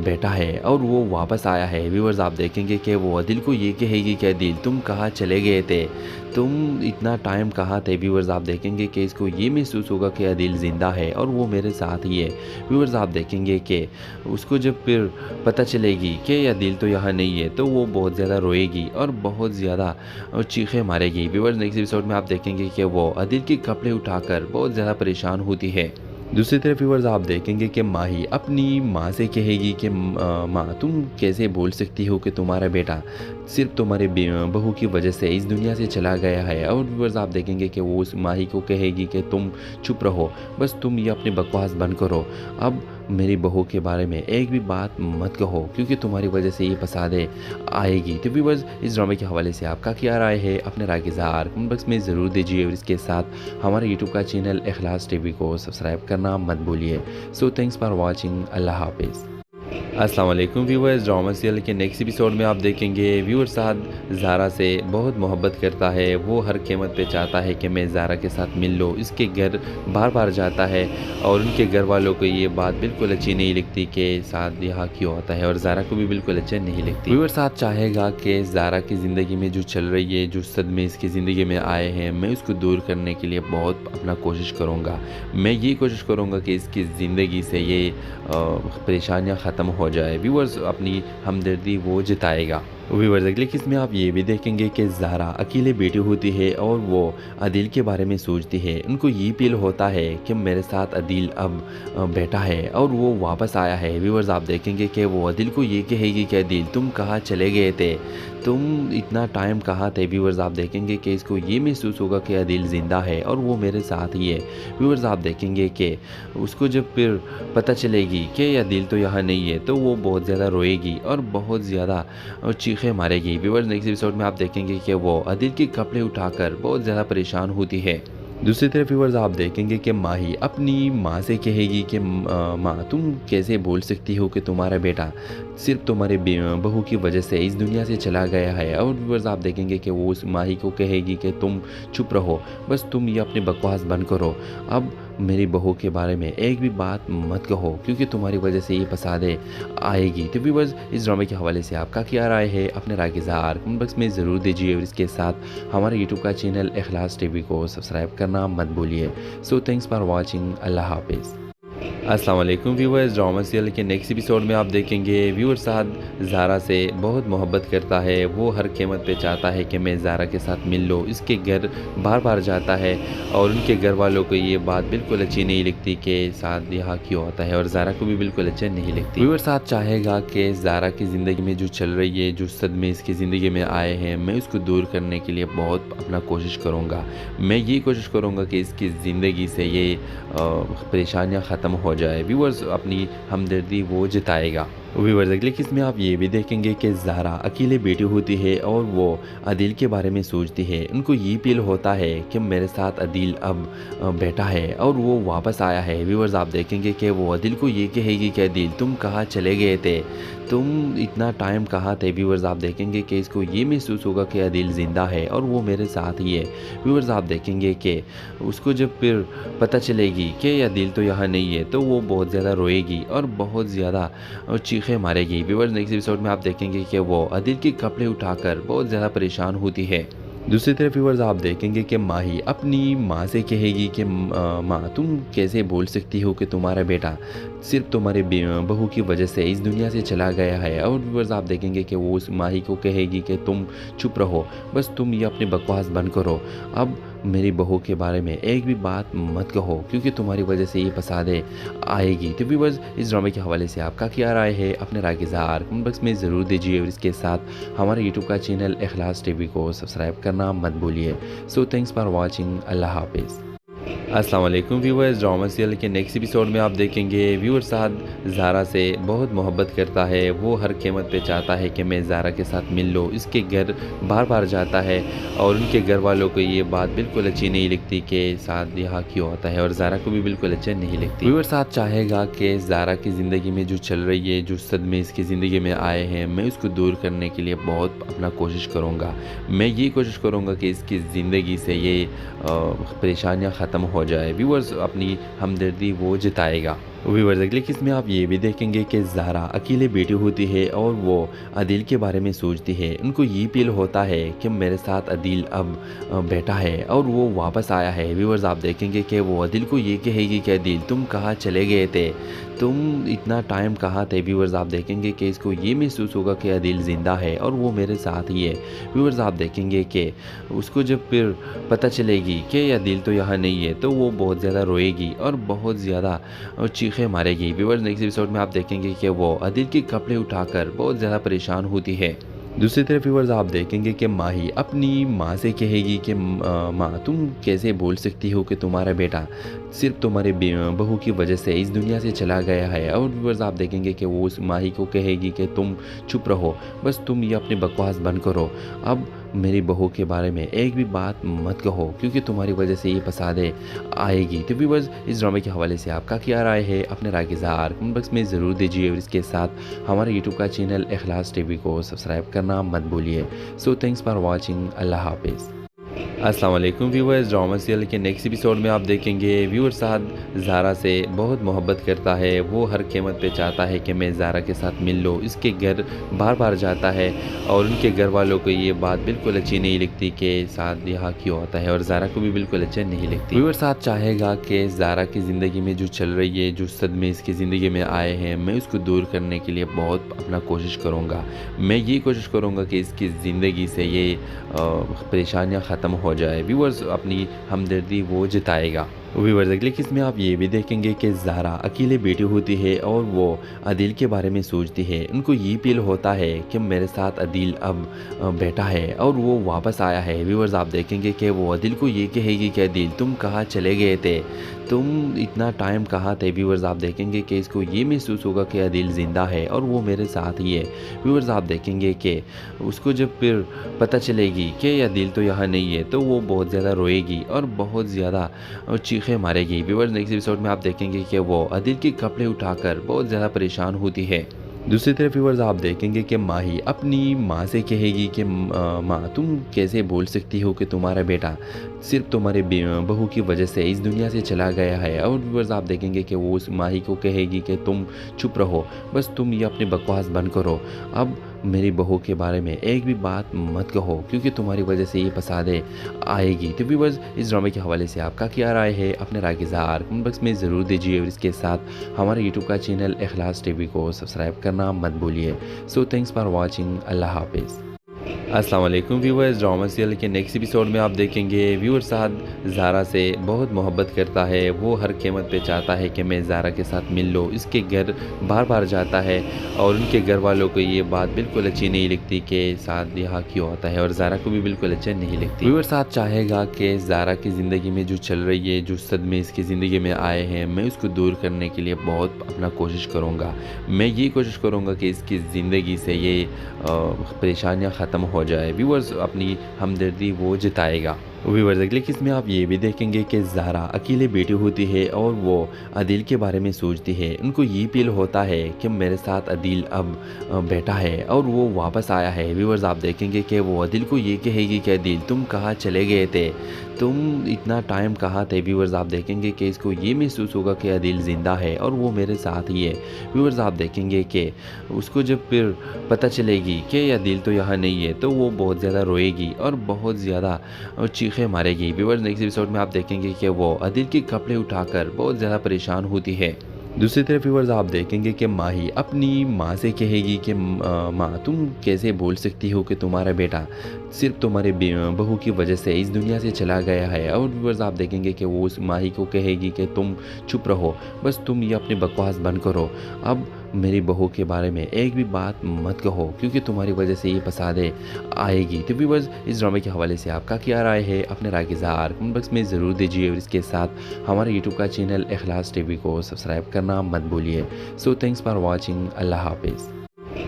बैठा है और वो वापस आया है। व्यूअर्स आप देखेंगे कि वो अदील को ये कहेगी कि अदील तुम कहाँ चले गए थे, तुम इतना टाइम कहाँ थे। व्यूअर्स आप देखेंगे कि इसको ये महसूस होगा कि अदील ज़िंदा है और वो मेरे साथ ही है। व्यूअर्स आप देखेंगे कि उसको जब फिर पता चलेगी कि अदील तो यहाँ नहीं है तो वो बहुत ज़्यादा रोएगी और बहुत ज़्यादा चीखें मारेगी। व्यूअर्स नेक्स्ट एपिसोड में आप देखेंगे कि वो अदील के कपड़े उठाकर बहुत ज़्यादा परेशान होती है। दूसरी तरफ व्यूअर्स आप देखेंगे कि माही अपनी माँ से कहेगी कि माँ तुम कैसे बोल सकती हो कि तुम्हारा बेटा सिर्फ तुम्हारे बहू की वजह से इस दुनिया से चला गया है। और व्यूअर्स आप देखेंगे कि वो उस माही को कहेगी कि तुम चुप रहो, बस तुम ये अपनी बकवास बंद करो। अब मेरी बहू के बारे में एक भी बात मत कहो क्योंकि तुम्हारी वजह से ये फसादे आएगी। तो व्यूअर्स इस ड्रामे के हवाले से आपका क्या राय है, अपने राय की इज़हार कमेंट बॉक्स में ज़रूर दीजिए और इसके साथ हमारे यूट्यूब का चैनल इखलास टीवी को सब्सक्राइब करना मत भूलिए। So thanks for watching. अल्लाह हाफिज़। अस्सलाम वालेकुम व्यूअर्स, ड्रामा सीरियल के नेक्स्ट एपिसोड में आप देखेंगे व्यूअर साद ज़ारा से बहुत मोहब्बत करता है। वो हर कीमत पे चाहता है कि मैं ज़ारा के साथ मिल लो। इसके घर बार बार जाता है और उनके घर वालों को ये बात बिल्कुल अच्छी नहीं लगती कि साद यहाँ क्यों आता है और ज़ारा को भी बिल्कुल अच्छा नहीं लगती। व्यूअर साद चाहेगा कि ज़ारा की ज़िंदगी में जो चल रही है, जो सदमे इसकी ज़िंदगी में आए हैं, मैं उसको दूर करने के लिए बहुत अपना कोशिश करूँगा। मैं ये कोशिश करूँगा कि इसकी ज़िंदगी से ये परेशानियाँ ख़त्म हो जाए। व्यूअर्स अपनी हमदर्दी वो जताएगा। व्यूअर्स अगले किस में आप ये भी देखेंगे कि ज़ारा अकेले बेटी होती है और वो अदील के बारे में सोचती है। उनको ये फील होता है कि मेरे साथ अदील अब बैठा है और वो वापस आया है। व्यूअर्स आप देखेंगे कि वो अदील को ये कहेगी कि अदील तुम कहाँ चले गए थे, तुम इतना टाइम कहाँ थे। व्यूअर्स आप देखेंगे कि इसको ये महसूस होगा कि अदील ज़िंदा है और वो मेरे साथ ही है। व्यूअर्स आप देखेंगे कि उसको जब फिर पता चलेगी कि अदील तो यहाँ नहीं है तो वो बहुत ज़्यादा रोएगी और बहुत ज़्यादा चीखें मारेगी। व्यूअर्स नेक्स्ट एपिसोड में आप देखेंगे कि वो अदील के कपड़े उठाकर बहुत ज़्यादा परेशान होती है। दूसरी तरफ व्यूअर्स आप देखेंगे कि माही अपनी माँ से कहेगी कि माँ तुम कैसे बोल सकती हो कि तुम्हारा बेटा सिर्फ तुम्हारे बहू की वजह से इस दुनिया से चला गया है। और व्यूअर्स आप देखेंगे कि वो उस माही को कहेगी कि तुम चुप रहो, बस तुम ये अपनी बकवास बंद करो, अब मेरी बहू के बारे में एक भी बात मत कहो क्योंकि तुम्हारी वजह से ये फसादे आएगी। तो व्यूअर्स इस ड्रामे के हवाले से आपका क्या राय है, अपने राय के इज़हार कमेंट बॉक्स में ज़रूर दीजिए और इसके साथ हमारे यूट्यूब का चैनल इखलास टीवी को सब्सक्राइब करना मत भूलिए। सो थैंक्स फॉर वॉचिंग, अल्लाह हाफिज़। अस्सलाम वालेकुम व्यूअर्स, ड्रामा सीरियल के नेक्स्ट एपिसोड में आप देखेंगे व्यूअर साद ज़ारा से बहुत मोहब्बत करता है। वो हर कीमत पे चाहता है कि मैं ज़ारा के साथ मिल लूँ। इसके घर बार बार जाता है और उनके घर वालों को ये बात बिल्कुल अच्छी नहीं लगती कि साद यहाँ क्यों आता है और ज़ारा को भी बिल्कुल अच्छा नहीं लगती। व्यूअर साद चाहेगा कि ज़ारा की ज़िंदगी में जो चल रही है, जो सदमे इसकी ज़िंदगी में आए हैं, मैं उसको दूर करने के लिए बहुत अपना कोशिश करूँगा। मैं ये कोशिश करूँगा कि इसकी ज़िंदगी से ये परेशानियाँ ख़त्म हो जाए। व्यूअर्स अपनी हमदर्दी वो जताएगा। व्यूअर्स अगले किस में आप ये भी देखेंगे कि ज़ारा अकेले बेटी होती है और वो अदील के बारे में सोचती है। उनको ये फील होता है कि मेरे साथ अदील अब बैठा है और वो वापस आया है। व्यूअर्स आप देखेंगे कि वो अदील को ये कहेगी कि अदील तुम कहाँ चले गए थे, तुम इतना टाइम कहाँ थे। व्यूअर्स आप देखेंगे कि इसको ये महसूस होगा कि अदील ज़िंदा है और वो मेरे साथ ही है। व्यूअर्स आप देखेंगे कि उसको जब फिर पता चलेगी कि अदील तो यहाँ नहीं है तो वो बहुत ज़्यादा रोएगी और बहुत ज़्यादा चीखें मारेगी। व्यूअर्स नेक्स्ट एपिसोड में आप देखेंगे कि वो अदील के कपड़े उठाकर बहुत ज़्यादा परेशान होती है। दूसरी तरफ व्यूअर्स आप देखेंगे कि माही अपनी माँ से कहेगी कि माँ तुम कैसे बोल सकती हो कि तुम्हारा बेटा सिर्फ तुम्हारे बहू की वजह से इस दुनिया से चला गया है। और व्यूअर्स आप देखेंगे कि वो उस माही को कहेगी कि तुम चुप रहो, बस तुम ये अपनी बकवास बंद करो, अब मेरी बहू के बारे में एक भी बात मत कहो क्योंकि तुम्हारी वजह से ये फसादे आएगी। तो व्यूअर्स इस ड्रामे के हवाले से आपका क्या राय है, अपने राय के इज़हार कमेंट बॉक्स में ज़रूर दीजिए और इसके साथ हमारे यूट्यूब का चैनल इखलास टीवी को सब्सक्राइब करना मत भूलिए। सो थैंक्स फॉर वॉचिंग, अल्लाह हाफिज़। अस्सलाम वालेकुम व्यूअर्स, ड्रामा सीरियल के नेक्स्ट एपिसोड में आप देखेंगे व्यूअर साद ज़ारा से बहुत मोहब्बत करता है। वो हर कीमत पे चाहता है कि मैं ज़ारा के साथ मिल लूँ। इसके घर बार बार जाता है और उनके घर वालों को ये बात बिल्कुल अच्छी नहीं लगती कि साद यहाँ क्यों आता है और ज़ारा को भी बिल्कुल अच्छा नहीं लगती। व्यूअर साद चाहेगा कि ज़ारा की ज़िंदगी में जो चल रही है, जो सदमे इसकी ज़िंदगी में आए हैं, मैं उसको दूर करने के लिए बहुत अपना कोशिश करूँगा। मैं ये कोशिश करूँगा कि इसकी ज़िंदगी से ये परेशानियाँ ख़त्म हो जाए। व्यूअर्स अपनी हमदर्दी वो जताएगा। व्यूअर्स अगले किस में आप ये भी देखेंगे कि ज़ारा अकेले बेटी होती है और वो अदील के बारे में सोचती है। उनको ये फील होता है कि मेरे साथ अदील अब बैठा है और वो वापस आया है। व्यूअर्स आप देखेंगे कि वो अदील को ये कहेगी कि अदील तुम कहाँ चले गए थे, तुम इतना टाइम कहाँ थे। व्यूअर्स आप देखेंगे कि इसको ये महसूस होगा कि अदील ज़िंदा है और वो मेरे साथ ही है। व्यूअर्स आप देखेंगे कि उसको जब फिर पता चलेगी कि अदील तो यहाँ नहीं है तो वो बहुत ज़्यादा रोएगी और बहुत ज़्यादा चीखें मारेगी। व्यूअर्स नेक्स्ट एपिसोड में आप देखेंगे कि वो अदील के कपड़े उठाकर बहुत ज़्यादा परेशान होती है। दूसरी तरफ व्यूअर्स आप देखेंगे कि माही अपनी माँ से कहेगी कि माँ तुम कैसे बोल सकती हो कि तुम्हारा बेटा सिर्फ तुम्हारे बहू की वजह से इस दुनिया से चला गया है। और व्यूअर्स आप देखेंगे कि वो उस माही को कहेगी कि तुम चुप रहो, बस तुम ये अपनी बकवास बंद करो, अब मेरी बहू के बारे में एक भी बात मत कहो क्योंकि तुम्हारी वजह से ये फसादे आएगी। तो व्यूअर्स इस ड्रामे के हवाले से आपका क्या राय है, अपने राय के इज़हार कमेंट बॉक्स में ज़रूर दीजिए और इसके साथ हमारे यूट्यूब का चैनल इखलास टीवी को सब्सक्राइब करना मत भूलिए। सो थैंक्स फॉर वॉचिंग, अल्लाह हाफिज़। अस्सलाम वालेकुम व्यूअर्स, ड्रामा सीरियल के नेक्स्ट एपिसोड में आप देखेंगे व्यूअर साद ज़ारा से बहुत मोहब्बत करता है। वो हर कीमत पे चाहता है कि मैं ज़ारा के साथ मिल लूँ। इसके घर बार बार जाता है और उनके घर वालों को ये बात बिल्कुल अच्छी नहीं लगती कि साद यहाँ क्यों होता है, और ज़ारा को भी बिल्कुल अच्छा नहीं लगती। व्यूअर साद चाहेगा कि ज़ारा की ज़िंदगी में जो चल रही है, जो सदमे इसकी ज़िंदगी में आए हैं, मैं उसको दूर करने के लिए बहुत अपना कोशिश करूँगा। मैं ये कोशिश करूँगा कि इसकी ज़िंदगी से ये परेशानियाँ ख़त्म हो जाए। व्यूअर्स अपनी हमदर्दी वो जताएगा। व्यूअर्स अगले किस में आप ये भी देखेंगे कि ज़ारा अकेले बैठी होती है और वो अदील के बारे में सोचती है। उनको ये फील होता है कि मेरे साथ अदील अब बैठा है और वो वापस आया है। व्यूअर्स आप देखेंगे कि वो अदील को ये कहेगी कि अदील तुम कहाँ चले गए थे, तुम इतना टाइम कहाँ थे। व्यूअर्स आप देखेंगे कि इसको ये महसूस होगा कि अदील ज़िंदा है और वो मेरे साथ ही है। व्यूअर्स आप देखेंगे कि उसको जब फिर पता चलेगी कि अदील तो यहाँ नहीं है, तो वो बहुत ज़्यादा रोएगी और बहुत ज़्यादा चीखें मारेगी। व्यूअर्स नेक्स्ट एपिसोड में आप देखेंगे कि वो अदील के कपड़े उठाकर बहुत ज़्यादा परेशान होती है। दूसरी तरफ व्यूअर्स आप देखेंगे कि माही अपनी माँ से कहेगी कि माँ तुम कैसे बोल सकती हो कि तुम्हारा बेटा सिर्फ तुम्हारे बहू की वजह से इस दुनिया से चला गया है। और व्यूअर्स आप देखेंगे कि वो उस माही को कहेगी कि तुम चुप रहो, बस तुम ये अपनी बकवास बंद करो। अब मेरी बहू के बारे में एक भी बात मत कहो क्योंकि तुम्हारी वजह से ये फसादे आएगी। तो व्यूअर्स इस ड्रामे के हवाले से आपका क्या राय है, अपने राय के इज़हार कमेंट बॉक्स में ज़रूर दीजिए। और इसके साथ हमारे यूट्यूब का चैनल इखलास टीवी को सब्सक्राइब करना मत भूलिए। So thanks for watching. अल्लाह हाफिज़। अस्सलाम वालेकुम व्यूअर्स, ड्रामा सीरियल के नेक्स्ट एपिसोड में आप देखेंगे व्यूअर साद ज़ारा से बहुत मोहब्बत करता है। वो हर कीमत पे चाहता है कि मैं ज़ारा के साथ मिल लूँ। इसके घर बार बार जाता है और उनके घर वालों को ये बात बिल्कुल अच्छी नहीं लगती कि साद यहाँ क्यों होता है, और ज़ारा को भी बिल्कुल अच्छा नहीं लगती। व्यूअर साद चाहेगा कि ज़ारा की ज़िंदगी में जो चल रही है, जो सदमे इसकी ज़िंदगी में आए हैं, मैं उसको दूर करने के लिए बहुत अपना कोशिश करूँगा। मैं ये कोशिश करूँगा कि इसकी ज़िंदगी से ये परेशानियाँ ख़त्म हो जाए। व्यूअर्स अपनी हमदर्दी वो जताएगा। व्यूअर्स अगले किस में आप ये भी देखेंगे कि ज़ारा अकेले बैठी होती है और वो अदील के बारे में सोचती है। उनको ये फील होता है कि मेरे साथ अदील अब बैठा है और वो वापस आया है। व्यूअर्स आप देखेंगे कि वो अदील को ये कहेगी कि अदील तुम कहाँ चले गए थे, तुम इतना टाइम कहाँ थे। व्यूअर्स आप देखेंगे कि इसको ये महसूस होगा कि अदील ज़िंदा है और वो मेरे साथ ही है। व्यूअर्स आप देखेंगे कि उसको जब फिर पता चलेगी कि अदील तो यहाँ नहीं है, तो वो बहुत ज़्यादा रोएगी और बहुत ज़्यादा चीखें मारेगी। व्यूअर्स नेक्स्ट एपिसोड में आप देखेंगे कि वो अदील के कपड़े उठाकर बहुत ज़्यादा परेशान होती है। दूसरी तरफ व्यूअर्स आप देखेंगे कि माही अपनी माँ से कहेगी कि माँ तुम कैसे बोल सकती हो कि तुम्हारा बेटा सिर्फ तुम्हारे बहू की वजह से इस दुनिया से चला गया है। और व्यूअर्स आप देखेंगे कि वो उस माही को कहेगी कि तुम चुप रहो, बस तुम ये अपनी बकवास बंद करो। अब मेरी बहू के बारे में एक भी बात मत कहो क्योंकि तुम्हारी वजह से ये फसादे आएगी। तो व्यूअर्स इस ड्रामे के हवाले से आपका क्या राय है, अपने राय के इज़हार कमेंट बॉक्स में ज़रूर दीजिए। और इसके साथ हमारे यूट्यूब का चैनल इखलास टीवी को सब्सक्राइब करना मत भूलिए। So thanks for watching. अल्लाह हाफिज़।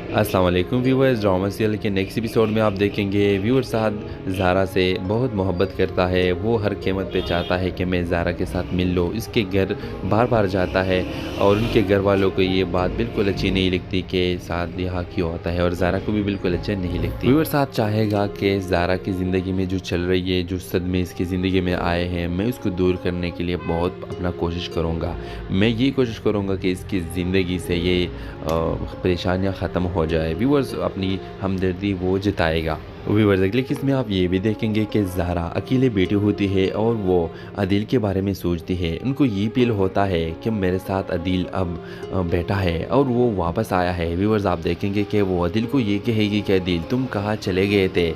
अस्सलाम वालेकुम व्यूअर्स, ड्रामा सीरियल के नेक्स्ट एपिसोड में आप देखेंगे व्यूअर साद ज़ारा से बहुत मोहब्बत करता है। वो हर कीमत पे चाहता है कि मैं ज़ारा के साथ मिल लूँ। इसके घर बार बार जाता है और उनके घर वालों को ये बात बिल्कुल अच्छी नहीं लगती कि साद यहाँ क्यों होता है, और ज़ारा को भी बिल्कुल अच्छा नहीं लगती। व्यूअर साद चाहेगा कि ज़ारा की ज़िंदगी में जो चल रही है, जो सदमे इसकी ज़िंदगी में आए हैं, मैं उसको दूर करने के लिए बहुत अपना कोशिश करूँगा। मैं ये कोशिश करूँगा कि इसकी ज़िंदगी से ये परेशानियाँ ख़त्म हो जाए। व्यूअर्स अपनी हमदर्दी वो जताएगा। व्यूअर्स अगले किस में आप ये भी देखेंगे कि ज़ारा अकेले बैठी होती है और वो अदील के बारे में सोचती है। उनको ये फील होता है कि मेरे साथ अदील अब बैठा है और वो वापस आया है। व्यूअर्स आप देखेंगे कि वो अदील को ये कहेगी कि अदील तुम कहाँ चले गए थे,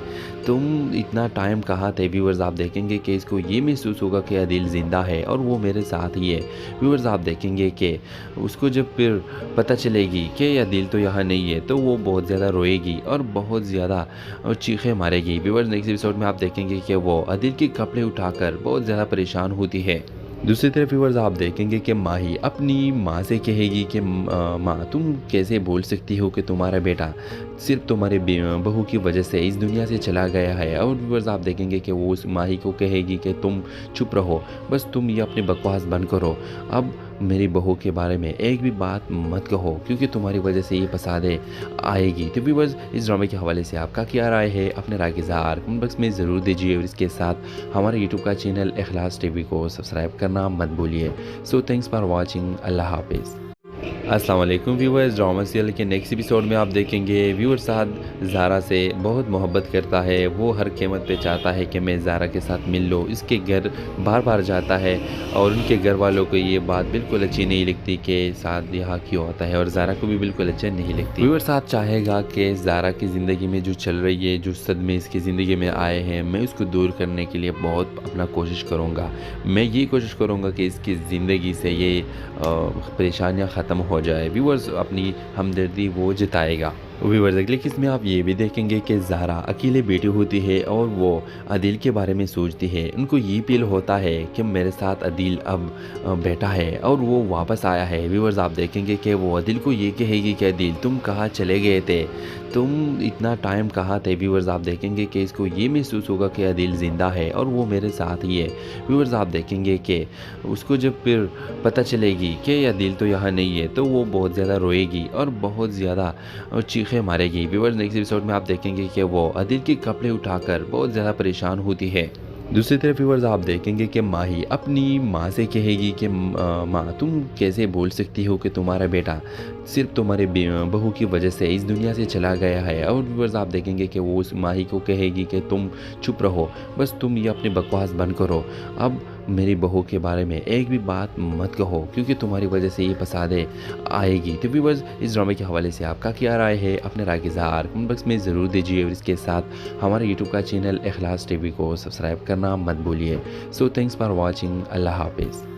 तुम इतना टाइम कहाँ थे। व्यूअर्स आप देखेंगे कि इसको ये महसूस होगा कि अदील ज़िंदा है और वो मेरे साथ ही है। व्यूअर्स आप देखेंगे कि उसको जब फिर पता चलेगी कि अदील तो यहाँ नहीं है, तो वो बहुत ज़्यादा रोएगी और बहुत ज़्यादा चीखें मारेगी। व्यूअर्स नेक्स्ट एपिसोड में आप देखेंगे कि वो अदील के कपड़े उठाकर बहुत ज़्यादा परेशान होती है। दूसरी तरफ व्यूअर्स आप देखेंगे कि माही अपनी माँ से कहेगी कि माँ तुम कैसे बोल सकती हो कि तुम्हारा बेटा सिर्फ तुम्हारे बहू की वजह से इस दुनिया से चला गया है। और व्यूअर्स आप देखेंगे कि वो उस माही को कहेगी कि तुम चुप रहो, बस तुम ये अपनी बकवास बंद करो। अब मेरी बहू के बारे में एक भी बात मत कहो क्योंकि तुम्हारी वजह से ये फसादें आएगी। तो व्यूअर्स, इस ड्रामे के हवाले से आपका क्या राय है? अपने राय के इज़हार कमेंट बॉक्स में ज़रूर दीजिए और इसके साथ हमारे यूट्यूब का चैनल इखलास टीवी को सब्सक्राइब करना मत भूलिए। So thanks for watching. अल्लाह हाफिज़। अस्सलाम वालेकुम व्यूअर्स, ड्रामा सीरियल के नेक्स्ट एपिसोड में आप देखेंगे व्यूअर साद ज़ारा से बहुत मोहब्बत करता है। वो हर कीमत पे चाहता है कि मैं ज़ारा के साथ मिल लूँ। इसके घर बार बार जाता है और उनके घर वालों को ये बात बिल्कुल अच्छी नहीं लगती कि साद यहाँ क्यों होता है और ज़ारा को भी बिल्कुल अच्छा नहीं लगती। व्यूअर साद चाहेगा कि ज़ारा की ज़िंदगी में जो चल रही है, जो सदमे इसकी ज़िंदगी में आए हैं, मैं उसको दूर करने के लिए बहुत अपना कोशिश करूँगा। मैं ये कोशिश करूँगा कि इसकी ज़िंदगी से ये परेशानियाँ ख़त्म हो जाए। व्यूअर्स, अपनी हमदर्दी वो जताएगा। व्यूअर्स, अगले किस्म में आप ये भी देखेंगे कि ज़ारा अकेले बैठी होती है और वो अदील के बारे में सोचती है। उनको ये फील होता है कि मेरे साथ अदील अब बैठा है और वो वापस आया है। व्यूअर्स, आप देखेंगे कि वो अदील को ये कहेगी कि अदील तुम कहाँ चले गए थे, तुम इतना टाइम कहाँ थे। व्यूअर्स, आप देखेंगे कि इसको ये महसूस होगा कि अदील ज़िंदा है और वो मेरे साथ ही है। व्यूअर्स, आप देखेंगे कि उसको जब फिर पता चलेगी कि अदील तो यहाँ नहीं है तो वो बहुत ज़्यादा रोएगी और बहुत ज़्यादा चीखें मारेगी। व्यूअर्स, नेक्स्ट एपिसोड में आप देखेंगे कि वो अदील के कपड़े उठाकर बहुत ज़्यादा परेशान होती है। दूसरी तरफ व्यूअर्स, आप देखेंगे कि माही अपनी माँ से कहेगी कि माँ तुम कैसे बोल सकती हो कि तुम्हारा बेटा सिर्फ तुम्हारे बहू की वजह से इस दुनिया से चला गया है। और व्यूअर्स, आप देखेंगे कि वो उस माही को कहेगी कि तुम चुप रहो, बस तुम ये अपनी बकवास बंद करो। अब मेरी बहू के बारे में एक भी बात मत कहो क्योंकि तुम्हारी वजह से ये फसादें आएगी। तो व्यूअर्स, इस ड्रामे के हवाले से आपका क्या राय है? अपने राय के इज़हार कमेंट बॉक्स में ज़रूर दीजिए और इसके साथ हमारे यूट्यूब का चैनल इखलास टीवी को सब्सक्राइब करना मत भूलिए। So thanks for watching. अल्लाह हाफिज़।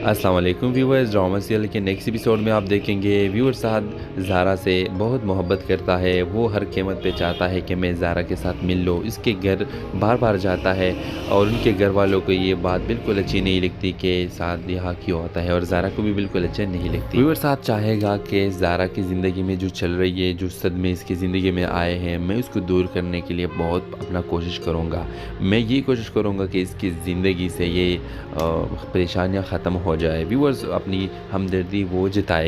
अस्सलाम वालेकुम व्यूअर्स, ड्रामा सीरियल के नेक्स्ट एपिसोड में आप देखेंगे व्यूअर साद ज़ारा से बहुत मोहब्बत करता है। वो हर कीमत पे चाहता है कि मैं ज़ारा के साथ मिल लूँ। इसके घर बार बार जाता है और उनके घर वालों को ये बात बिल्कुल अच्छी नहीं लगती कि साद यहाँ क्यों होता है और ज़ारा को भी बिल्कुल अच्छा नहीं लगती। व्यूअर साद चाहेगा कि ज़ारा की ज़िंदगी में जो चल रही है, जो सदमे इसकी ज़िंदगी में आए हैं, मैं उसको दूर करने के लिए बहुत अपना कोशिश करूँगा। मैं ये कोशिश करूँगा कि इसकी ज़िंदगी से ये परेशानियाँ ख़त्म हो जाए। व्यूअर्स, अपनी हमदर्दी वो जताएगा।